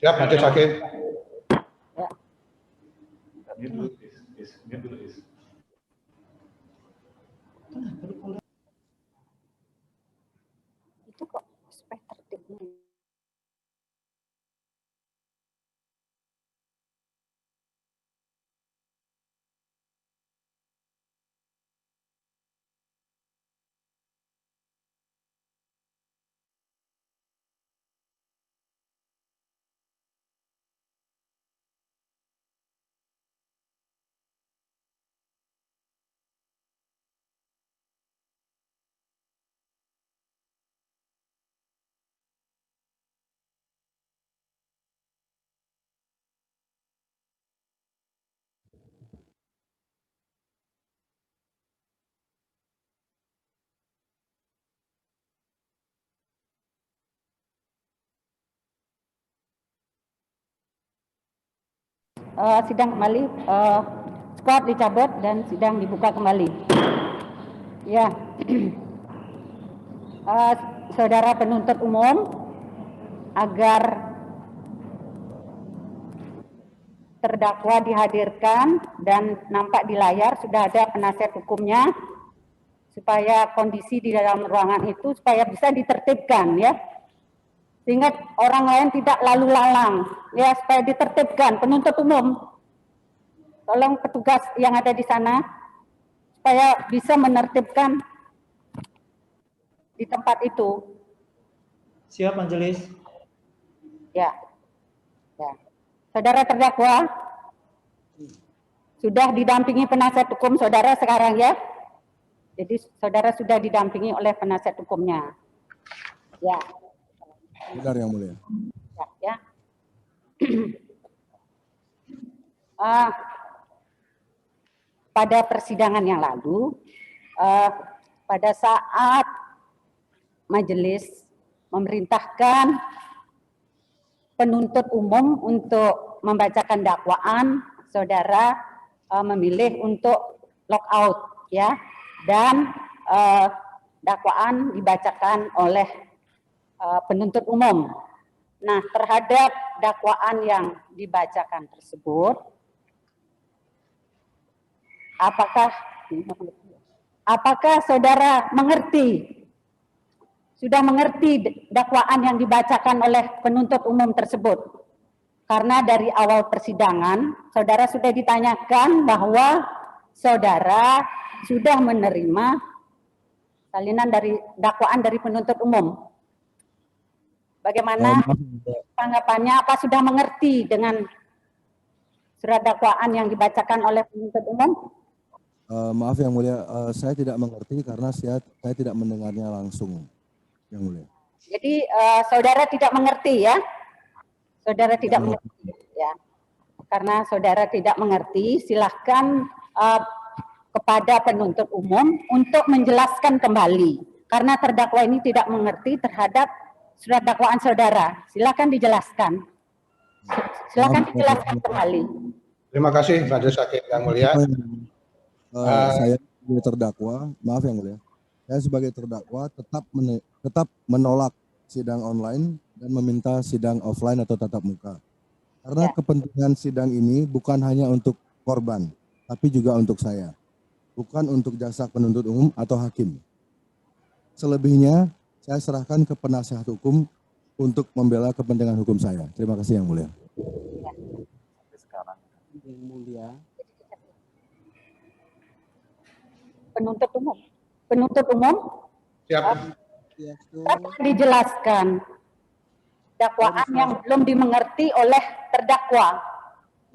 Siap, Majelis Hakim. Itu kok supaya tertib. Sidang kembali, spot dicabut dan sidang dibuka kembali. Ya, saudara penuntut umum, agar terdakwa dihadirkan dan nampak di layar sudah ada penasihat hukumnya, supaya kondisi di dalam ruangan itu supaya bisa ditertibkan, ya, sehingga orang lain tidak lalu lalang, ya, supaya ditertibkan. Penuntut umum, tolong petugas yang ada di sana supaya bisa menertibkan di tempat itu. Siap, Majelis. Ya, ya. Saudara terdakwa sudah didampingi penasihat hukum saudara sekarang, ya. Jadi saudara sudah didampingi oleh penasihat hukumnya. Ya. Benar, Yang Mulia. Ya. Pada persidangan yang lalu, pada saat majelis memerintahkan penuntut umum untuk membacakan dakwaan, saudara memilih untuk lockout, ya, dan dakwaan dibacakan oleh penuntut umum. Nah, terhadap dakwaan yang dibacakan tersebut, apakah saudara sudah mengerti dakwaan yang dibacakan oleh penuntut umum tersebut? Karena dari awal persidangan, saudara sudah ditanyakan bahwa saudara sudah menerima salinan dari dakwaan dari penuntut umum. Bagaimana tanggapannya? Apa sudah mengerti dengan surat dakwaan yang dibacakan oleh penuntut umum? Maaf Yang Mulia, saya tidak mengerti karena saya tidak mendengarnya langsung, Yang Mulia. Jadi saudara tidak mengerti, ya? Saudara tidak mengerti, ya. Karena saudara tidak mengerti, silahkan kepada penuntut umum untuk menjelaskan kembali. Karena terdakwa ini tidak mengerti terhadap surat dakwaan saudara. Silahkan dijelaskan. Silahkan dijelaskan kembali. Terima kasih, Majelis Hakim yang mulia. Saya sebagai terdakwa, maaf Yang Mulia, saya sebagai terdakwa tetap menolak sidang online dan meminta sidang offline atau tatap muka. Karena kepentingan sidang ini bukan hanya untuk korban, tapi juga untuk saya. Bukan untuk jaksa penuntut umum atau hakim. Selebihnya, saya serahkan ke penasihat hukum untuk membela kepentingan hukum saya. Terima kasih Yang Mulia. Sekarang, Yang Mulia. Penuntut umum, Siap. dijelaskan dakwaan yang belum dimengerti oleh terdakwa.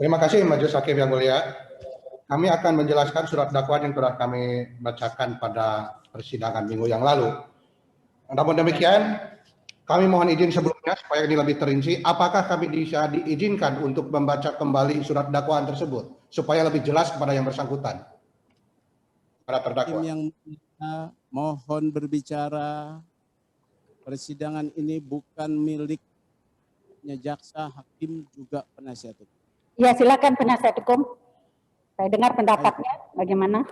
Terima kasih Majelis Hakim yang mulia. Kami akan menjelaskan surat dakwaan yang telah kami bacakan pada persidangan minggu yang lalu. Namun demikian, kami mohon izin sebelumnya supaya ini lebih terinci. Apakah kami bisa diizinkan untuk membaca kembali surat dakwaan tersebut supaya lebih jelas kepada yang bersangkutan, para terdakwa? Yang mohon berbicara. Persidangan ini bukan miliknya jaksa, hakim, juga penasihat hukum. Ya, silakan penasihat hukum. Saya dengar pendapatnya. Bagaimana?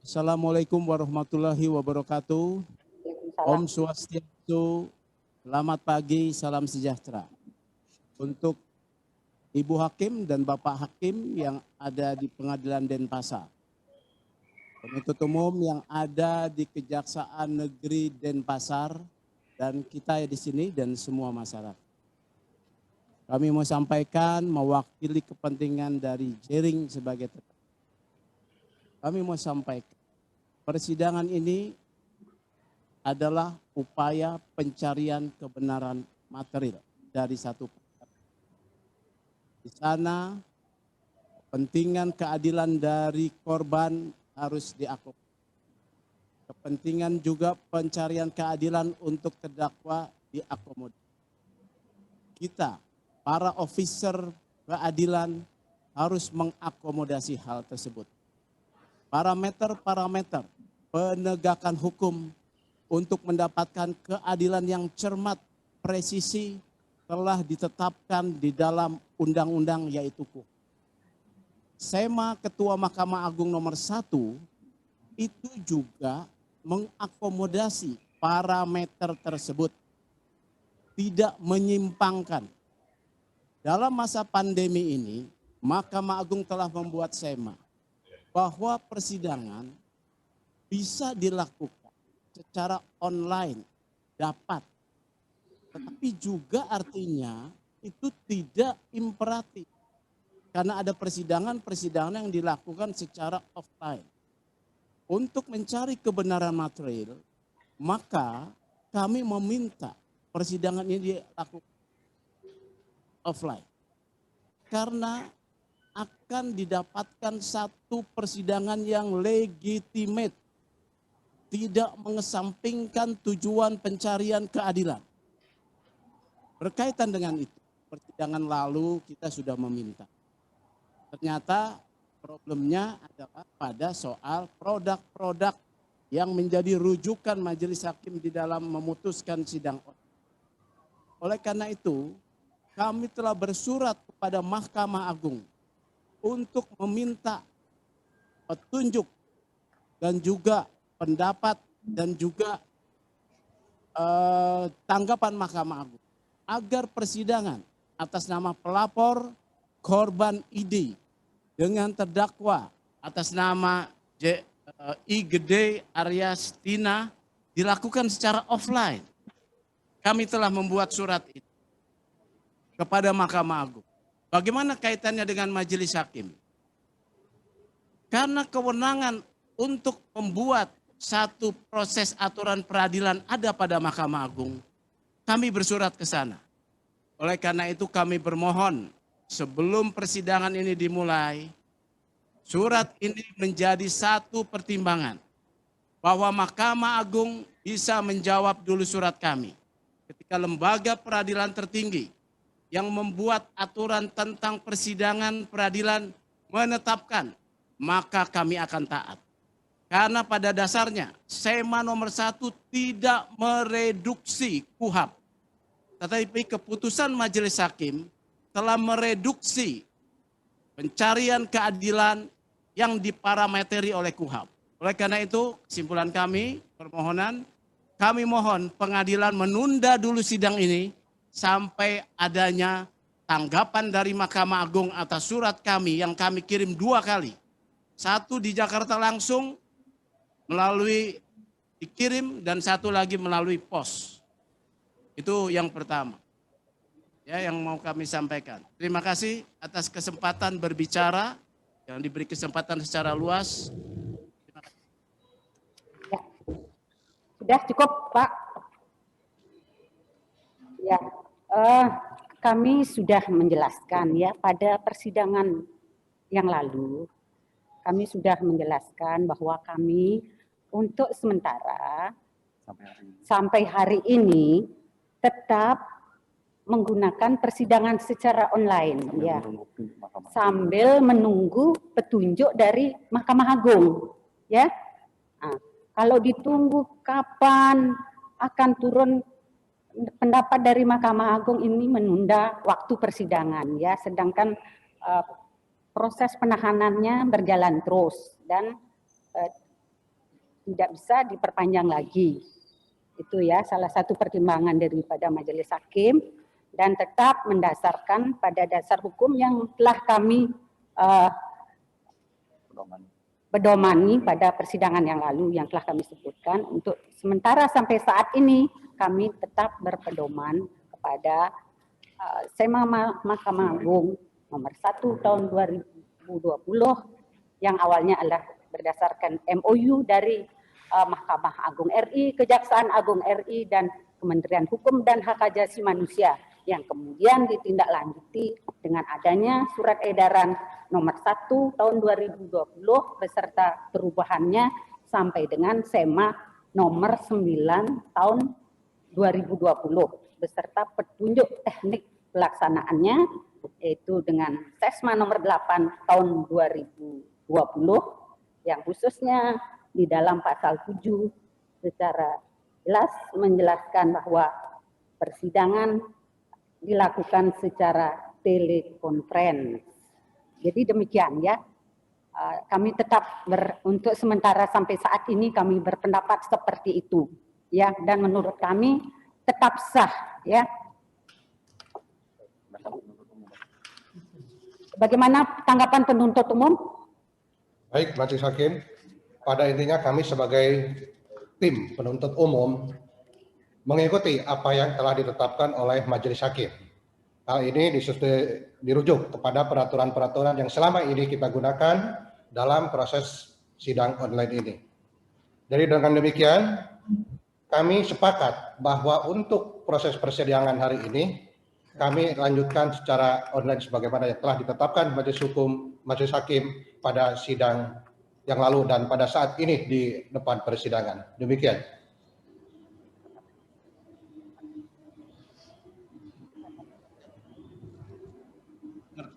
Assalamualaikum warahmatullahi wabarakatuh. Om Swastiastu. Selamat pagi, salam sejahtera. untuk Ibu Hakim dan Bapak Hakim yang ada di Pengadilan Denpasar, penuntut umum yang ada di Kejaksaan Negeri Denpasar, dan kita di sini dan semua masyarakat. Kami mau sampaikan mewakili kepentingan dari Jering sebagai terdakwa. Kami mau sampaikan persidangan ini adalah upaya pencarian kebenaran material dari satu perkara. Di sana kepentingan keadilan dari korban harus diakomodir. Kepentingan juga pencarian keadilan untuk terdakwa diakomodir. Kita, para officer keadilan, harus mengakomodasi hal tersebut. Parameter-parameter penegakan hukum untuk mendapatkan keadilan yang cermat, presisi, telah ditetapkan di dalam undang-undang yaitu KUHP. SEMA Ketua Mahkamah Agung nomor 1 itu juga mengakomodasi parameter tersebut, tidak menyimpangkan. Dalam masa pandemi ini, Mahkamah Agung telah membuat SEMA bahwa persidangan bisa dilakukan secara online, dapat. Tetapi juga artinya itu tidak imperatif. Karena ada persidangan-persidangan yang dilakukan secara offline. Untuk mencari kebenaran material, maka kami meminta persidangan ini dilakukan offline. Karena akan didapatkan satu persidangan yang legitimate, tidak mengesampingkan tujuan pencarian keadilan. Berkaitan dengan itu, persidangan lalu kita sudah meminta. Ternyata problemnya adalah pada soal produk-produk yang menjadi rujukan majelis hakim di dalam memutuskan sidang. Oleh karena itu, kami telah bersurat kepada Mahkamah Agung untuk meminta petunjuk dan juga pendapat dan juga tanggapan Mahkamah Agung agar persidangan atas nama pelapor korban ID dengan terdakwa atas nama I Gede Aryastina dilakukan secara offline. Kami telah membuat surat itu kepada Mahkamah Agung. Bagaimana kaitannya dengan majelis hakim? Karena kewenangan untuk membuat satu proses aturan peradilan ada pada Mahkamah Agung, kami bersurat ke sana. Oleh karena itu kami bermohon sebelum persidangan ini dimulai, surat ini menjadi satu pertimbangan bahwa Mahkamah Agung bisa menjawab dulu surat kami. Ketika lembaga peradilan tertinggi yang membuat aturan tentang persidangan peradilan menetapkan, maka kami akan taat. Karena pada dasarnya SEMA nomor 1 tidak mereduksi KUHP. Tetapi keputusan majelis hakim telah mereduksi pencarian keadilan yang diparameteri oleh KUHP. Oleh karena itu, kesimpulan kami, permohonan, kami mohon pengadilan menunda dulu sidang ini sampai adanya tanggapan dari Mahkamah Agung atas surat kami yang kami kirim 2 kali. Satu di Jakarta langsung melalui dikirim dan satu lagi melalui pos. Itu yang pertama. Ya, yang mau kami sampaikan. Terima kasih atas kesempatan berbicara, yang diberi kesempatan secara luas. Ya. Sudah cukup, Pak. Ya, kami sudah menjelaskan ya pada persidangan yang lalu. Kami sudah menjelaskan bahwa kami untuk sementara sampai hari ini tetap menggunakan persidangan secara online ya, sambil menunggu petunjuk dari Mahkamah Agung ya. Nah, kalau ditunggu kapan akan turun pendapat dari Mahkamah Agung, ini menunda waktu persidangan ya, sedangkan proses penahanannya berjalan terus dan tidak bisa diperpanjang lagi. Itu ya salah satu pertimbangan daripada majelis hakim. dan tetap mendasarkan pada dasar hukum yang telah kami pedomani pada persidangan yang lalu yang telah kami sebutkan. Untuk sementara sampai saat ini kami tetap berpedoman kepada SEMA Mahkamah Agung nomor 1 tahun 2020 yang awalnya adalah berdasarkan MOU dari Mahkamah Agung RI, Kejaksaan Agung RI, dan Kementerian Hukum dan Hak Asasi Manusia yang kemudian ditindaklanjuti dengan adanya surat edaran nomor 1 tahun 2020 beserta perubahannya sampai dengan SEMA nomor 9 tahun 2020 beserta petunjuk teknik pelaksanaannya, yaitu dengan SESMA nomor 8 tahun 2020 yang khususnya di dalam pasal 7 secara jelas menjelaskan bahwa persidangan dilakukan secara telekonferensi. Jadi demikian ya, kami tetap untuk sementara sampai saat ini kami berpendapat seperti itu ya, dan menurut kami tetap sah ya. Bagaimana tanggapan penuntut umum? Baik, Majelis Hakim. Pada intinya kami sebagai tim penuntut umum mengikuti apa yang telah ditetapkan oleh Majelis Hakim. Hal ini dirujuk kepada peraturan-peraturan yang selama ini kita gunakan dalam proses sidang online ini. Jadi dengan demikian, kami sepakat bahwa untuk proses persidangan hari ini, kami lanjutkan secara online sebagaimana yang telah ditetapkan Majelis Hakim pada sidang yang lalu dan pada saat ini di depan persidangan. Demikian.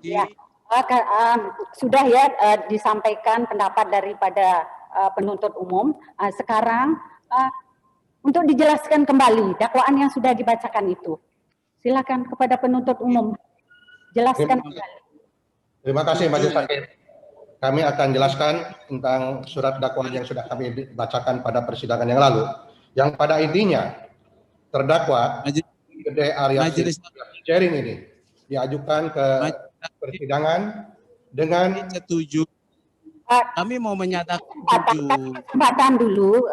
Ya, sudah ya disampaikan pendapat daripada penuntut umum. Sekarang untuk dijelaskan kembali dakwaan yang sudah dibacakan itu. Silakan kepada penuntut umum jelaskan kembali. Terima kasih Majelis Hakim. Kami akan jelaskan tentang surat dakwaan yang sudah kami bacakan pada persidangan yang lalu. Yang pada intinya terdakwa Gede Arya Sharing ini diajukan ke persidangan dengan setuju. Kami mau menyatakan setuju. Kesempatan dulu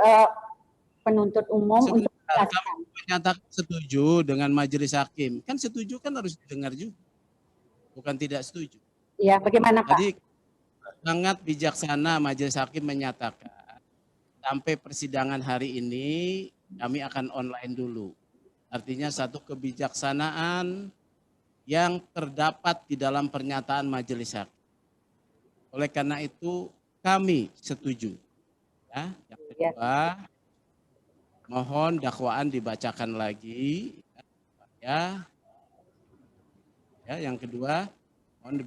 penuntut umum untuk kami menyatakan setuju dengan Majelis Hakim. Kan setuju kan harus didengar juga. Bukan tidak setuju. Ya, bagaimana Pak? Jadi sangat bijaksana Majelis Hakim menyatakan sampai persidangan hari ini kami akan online dulu. Artinya satu kebijaksanaan yang terdapat di dalam pernyataan Majelis Hakim. Oleh karena itu kami setuju. Ya, yang kedua, mohon dakwaan dibacakan lagi. Ya, yang kedua, mohon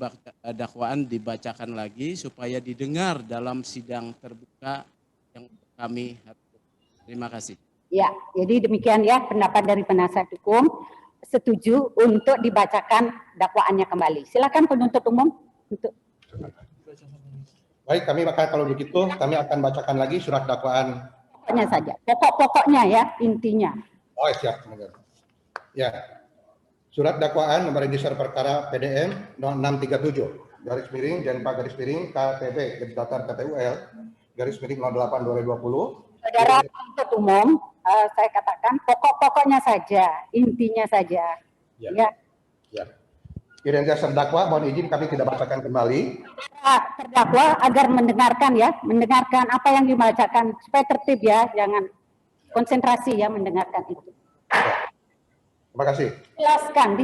dakwaan dibacakan lagi supaya didengar dalam sidang terbuka yang kami. Terima kasih. Ya, jadi demikian ya pendapat dari penasihat hukum. Setuju untuk dibacakan dakwaannya kembali. Silakan penuntut umum untuk. Baik, kami akan kalau begitu kami akan bacakan lagi surat dakwaan. Pokoknya saja, pokok-pokoknya ya, intinya. Oh siap. Ya, surat dakwaan nomor register perkara PDM 0637 garis miring Denpa garis miring KTP Datar KPUL garis miring 08 2020. Saudara penuntut umum, saya katakan pokok-pokoknya saja, intinya saja. Ya. Identitas terdakwa, mohon izin kami tidak bacakan kembali. Terdakwa agar mendengarkan ya, mendengarkan apa yang dibacakan supaya tertib ya, jangan konsentrasi ya mendengarkan itu. Ya. Terima kasih.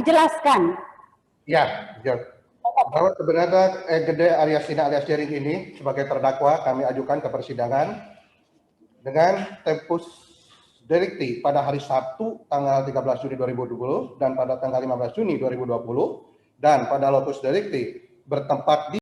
Dijelaskan. Ya, bahwa sebenarnya Gede Arya Sina alias Sharing ini sebagai terdakwa kami ajukan ke persidangan dengan tempus delicti pada hari Sabtu tanggal 13 Juni 2020 dan pada tanggal 15 Juni 2020 dan pada lokus delicti bertempat di